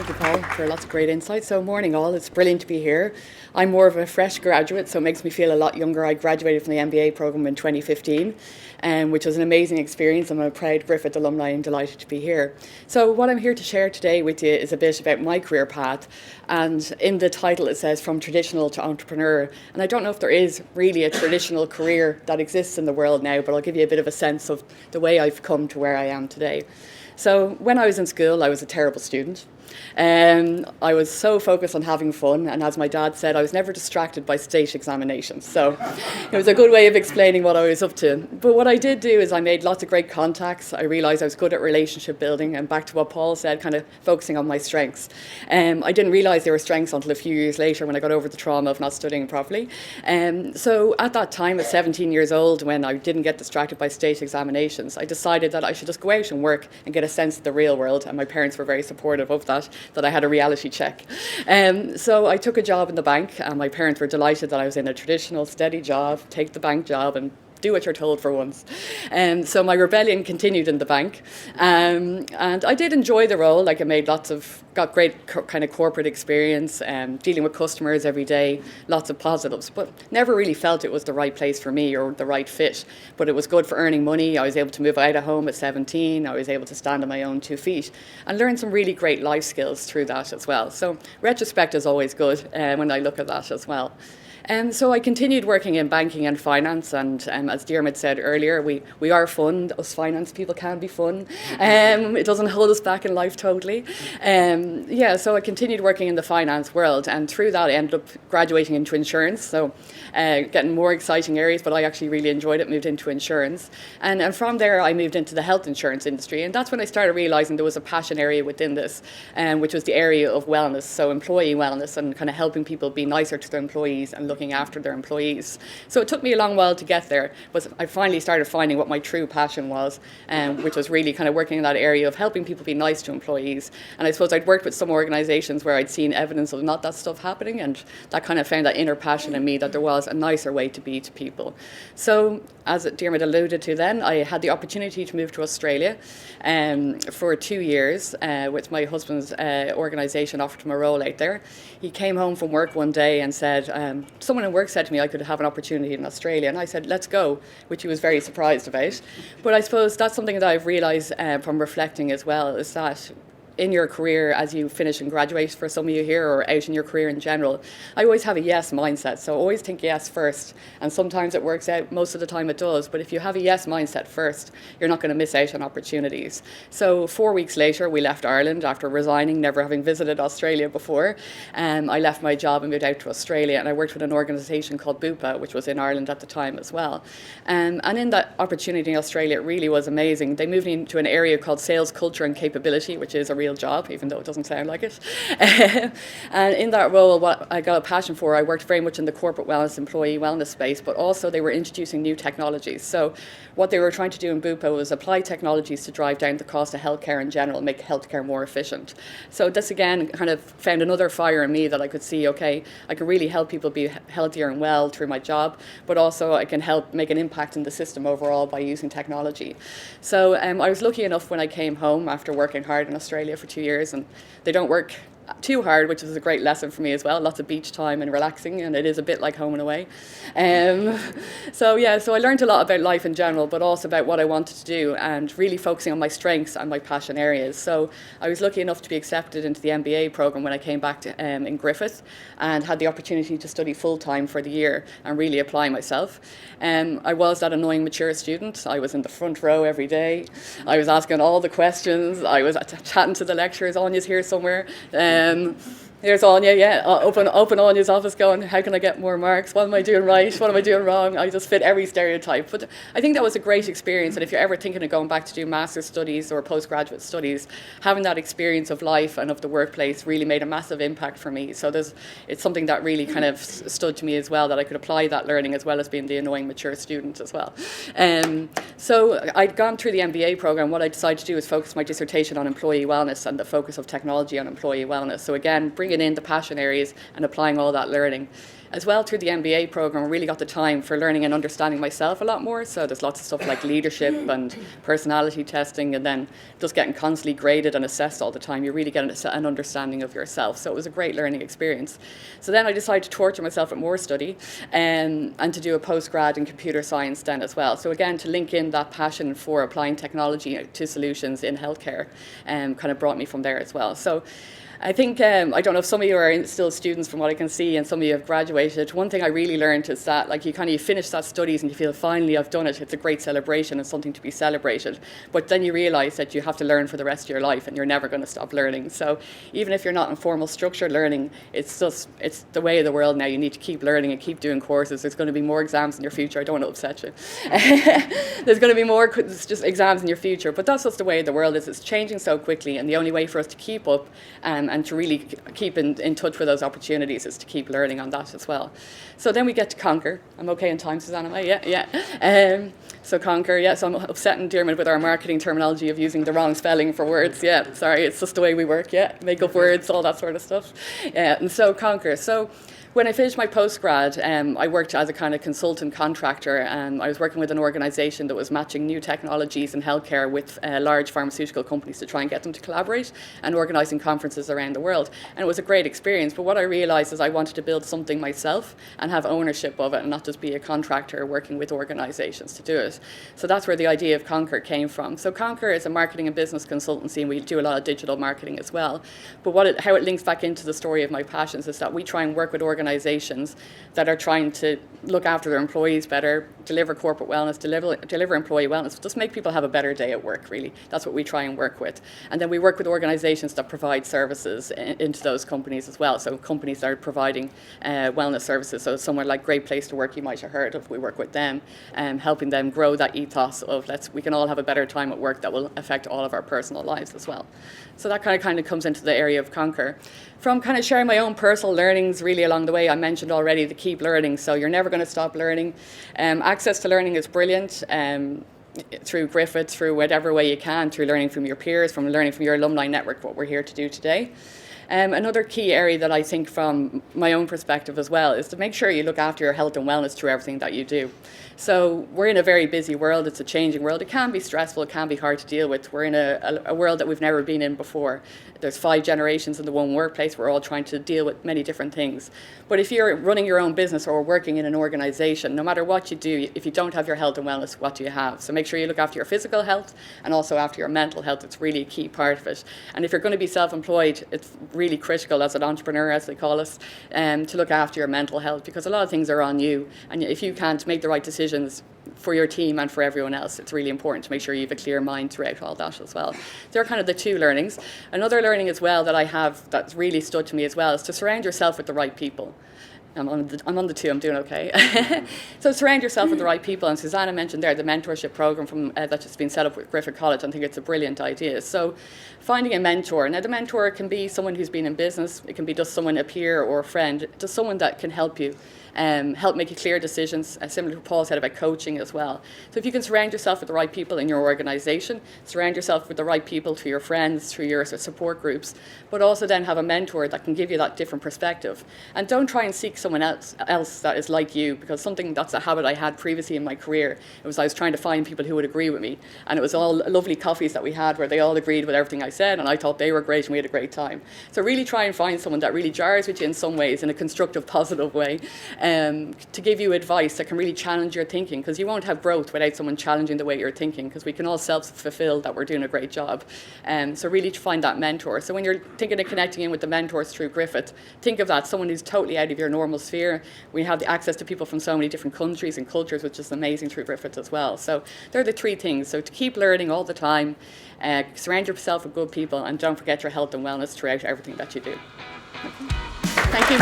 Thank you, Paul, for lots of great insights. So, morning all. It's brilliant to be here. I'm more of a fresh graduate, so it makes me feel a lot younger. I graduated from the MBA program in 2015, which was an amazing experience. I'm a proud Griffith alumni and delighted to be here. So, what I'm here to share today with you is a bit about my career path. And in the title, it says from traditional to entrepreneur. And I don't know if there is really a traditional career that exists in the world now, but I'll give you a bit of a sense of the way I've come to where I am today. So when I was in school, I was a terrible student. I was so focused on having fun, and as my dad said, I was never distracted by state examinations. So it was a good way of explaining what I was up to. But what I did do is I made lots of great contacts. I realised I was good at relationship building, and back to what Paul said, kind of focusing on my strengths. I didn't realise they were strengths until a few years later when I got over the trauma of not studying properly. So at that time, at 17 years old, when I didn't get distracted by state examinations, I decided that I should just go out and work and get a sense of the real world, and my parents were very supportive of that I had a reality check. So I took a job in the bank, and my parents were delighted that I was in a traditional steady job, take the bank job and do what you're told for once. So my rebellion continued in the bank. And I did enjoy the role. Like, got great kind of corporate experience, dealing with customers every day, lots of positives, but never really felt it was the right place for me or the right fit. But it was good for earning money. I was able to move out of home at 17. I was able to stand on my own 2 feet and learn some really great life skills through that as well. So retrospect is always good when I look at that as well. So I continued working in banking and finance, and as Diarmuid said earlier, we are fun. Us finance people can be fun. It doesn't hold us back in life totally. So I continued working in the finance world, and through that I ended up graduating into insurance, so getting more exciting areas, but I actually really enjoyed it, moved into insurance. And from there I moved into the health insurance industry, and that's when I started realising there was a passion area within this, which was the area of wellness, so employee wellness and kind of helping people be nicer to their employees and looking after their employees. So it took me a long while to get there, but I finally started finding what my true passion was, which was really kind of working in that area of helping people be nice to employees. And I suppose I'd worked with some organisations where I'd seen evidence of not that stuff happening, and that kind of found that inner passion in me that there was a nicer way to be to people. So as Diarmuid alluded to then, I had the opportunity to move to Australia for 2 years with my husband's organisation offered him a role out there. He came home from work one day and said, someone in work said to me I could have an opportunity in Australia, and I said, let's go, which he was very surprised about. But I suppose that's something that I've realised from reflecting as well, is that in your career, as you finish and graduate, for some of you here, or out in your career in general, I always have a yes mindset. So always think yes first. And sometimes it works out, most of the time it does. But if you have a yes mindset first, you're not going to miss out on opportunities. So 4 weeks later, we left Ireland after resigning, never having visited Australia before. I left my job and moved out to Australia, and I worked with an organisation called Bupa, which was in Ireland at the time as well. And in that opportunity in Australia, it really was amazing. They moved me into an area called sales culture and capability, which is a real job, even though it doesn't sound like it. And in that role, what I got a passion for, I worked very much in the corporate wellness, employee wellness space, but also they were introducing new technologies. So what they were trying to do in Bupa was apply technologies to drive down the cost of healthcare in general, make healthcare more efficient. So this again kind of found another fire in me that I could see, okay, I can really help people be healthier and well through my job, but also I can help make an impact in the system overall by using technology. So I was lucky enough when I came home after working hard in Australia for 2 years, and they don't work too hard, which is a great lesson for me as well. Lots of beach time and relaxing, and it is a bit like home and away. So I learned a lot about life in general, but also about what I wanted to do, and really focusing on my strengths and my passion areas. So I was lucky enough to be accepted into the MBA program when I came back to, in Griffith, and had the opportunity to study full-time for the year and really apply myself. I was that annoying mature student. I was in the front row every day. I was asking all the questions. I was chatting to the lecturers. Anya's here somewhere. Here's Anya, open Anya's office going, how can I get more marks? What am I doing right? What am I doing wrong? I just fit every stereotype. But I think that was a great experience, and if you're ever thinking of going back to do master's studies or postgraduate studies, having that experience of life and of the workplace really made a massive impact for me. So it's something that really kind of stood to me as well, that I could apply that learning as well as being the annoying mature student as well. So I'd gone through the MBA program. What I decided to do was focus my dissertation on employee wellness and the focus of technology on employee wellness. So again, bring bringing in the passion areas and applying all that learning. As well, through the MBA program, I really got the time for learning and understanding myself a lot more. So there's lots of stuff like leadership and personality testing, and then just getting constantly graded and assessed all the time. You really get an understanding of yourself. So it was a great learning experience. So then I decided to torture myself with more study and to do a postgrad in computer science then as well. So again, to link in that passion for applying technology to solutions in healthcare kind of brought me from there as well. So I think, I don't know if some of you are still students from what I can see, and some of you have graduated. One thing I really learned is that like you finish that studies and you feel, finally I've done it. It's a great celebration and something to be celebrated. But then you realise that you have to learn for the rest of your life, and you're never going to stop learning. So even if you're not in formal structured learning, it's the way of the world now. You need to keep learning and keep doing courses. There's going to be more exams in your future. I don't want to upset you. There's going to be more just exams in your future. But that's just the way the world is. It's changing so quickly, and the only way for us to keep up and to really keep in touch with those opportunities is to keep learning on that as well. So then we get to Conquer. I'm okay in time, Suzanne, am I? Yeah. So Conquer, yeah, so I'm upsetting Dermot with our marketing terminology of using the wrong spelling for words. Yeah, sorry, it's just the way we work, yeah. Make up words, all that sort of stuff. Yeah, and so Conquer. So when I finished my postgrad, I worked as a kind of consultant contractor, and I was working with an organisation that was matching new technologies in healthcare with large pharmaceutical companies to try and get them to collaborate and organising conferences around the world. And it was a great experience, but what I realised is I wanted to build something myself and have ownership of it and not just be a contractor working with organisations to do it. So that's where the idea of Conquer came from. So Conquer is a marketing and business consultancy, and we do a lot of digital marketing as well. But how it links back into the story of my passions is that we try and work with organisations that are trying to look after their employees better, deliver corporate wellness, deliver employee wellness, just make people have a better day at work, really. That's what we try and work with. And then we work with organisations that provide services into those companies as well. So companies that are providing wellness services. So somewhere like Great Place to Work, you might have heard of, we work with them, helping them grow that ethos of we can all have a better time at work that will affect all of our personal lives as well. So that kind of comes into the area of Conquer. From kind of sharing my own personal learnings really along the way, I mentioned already the keep learning. So you're never going to stop learning. Access to learning is brilliant. Through Griffith, through whatever way you can, through learning from your peers, from learning from your alumni network, what we're here to do today. Another key area that I think from my own perspective as well is to make sure you look after your health and wellness through everything that you do. So we're in a very busy world. It's a changing world. It can be stressful. It can be hard to deal with. We're in a world that we've never been in before. There's 5 generations in the one workplace. We're all trying to deal with many different things. But if you're running your own business or working in an organisation, no matter what you do, if you don't have your health and wellness, what do you have? So make sure you look after your physical health and also after your mental health. It's really a key part of it. And if you're going to be self-employed, it's really critical as an entrepreneur, as they call us, to look after your mental health, because a lot of things are on you. And if you can't make the right decisions for your team and for everyone else, it's really important to make sure you have a clear mind throughout all that as well. They're kind of the 2 learnings. Another learning as well that I have that's really stood to me as well is to surround yourself with the right people. I'm on the 2, I'm doing okay. So surround yourself with the right people. And Susanna mentioned there the mentorship program that's just been set up with Griffith College. I think it's a brilliant idea. So finding a mentor. Now the mentor can be someone who's been in business. It can be just someone, a peer or a friend, just someone that can help you. Help make you clear decisions, similar to what Paul said about coaching as well. So if you can surround yourself with the right people in your organisation, surround yourself with the right people through your friends, through your support groups, but also then have a mentor that can give you that different perspective. And don't try and seek someone else that is like you, because that's a habit I had previously in my career. It was I was trying to find people who would agree with me, and it was all lovely coffees that we had where they all agreed with everything I said, and I thought they were great and we had a great time. So really try and find someone that really jars with you in some ways in a constructive, positive way. To give you advice that can really challenge your thinking, because you won't have growth without someone challenging the way you're thinking, because we can all self-fulfill that we're doing a great job. So really to find that mentor. So when you're thinking of connecting in with the mentors through Griffith, think of that, someone who's totally out of your normal sphere. We have the access to people from so many different countries and cultures, which is amazing through Griffith as well. So they're the 3 things. So to keep learning all the time, surround yourself with good people, and don't forget your health and wellness throughout everything that you do. Thank you.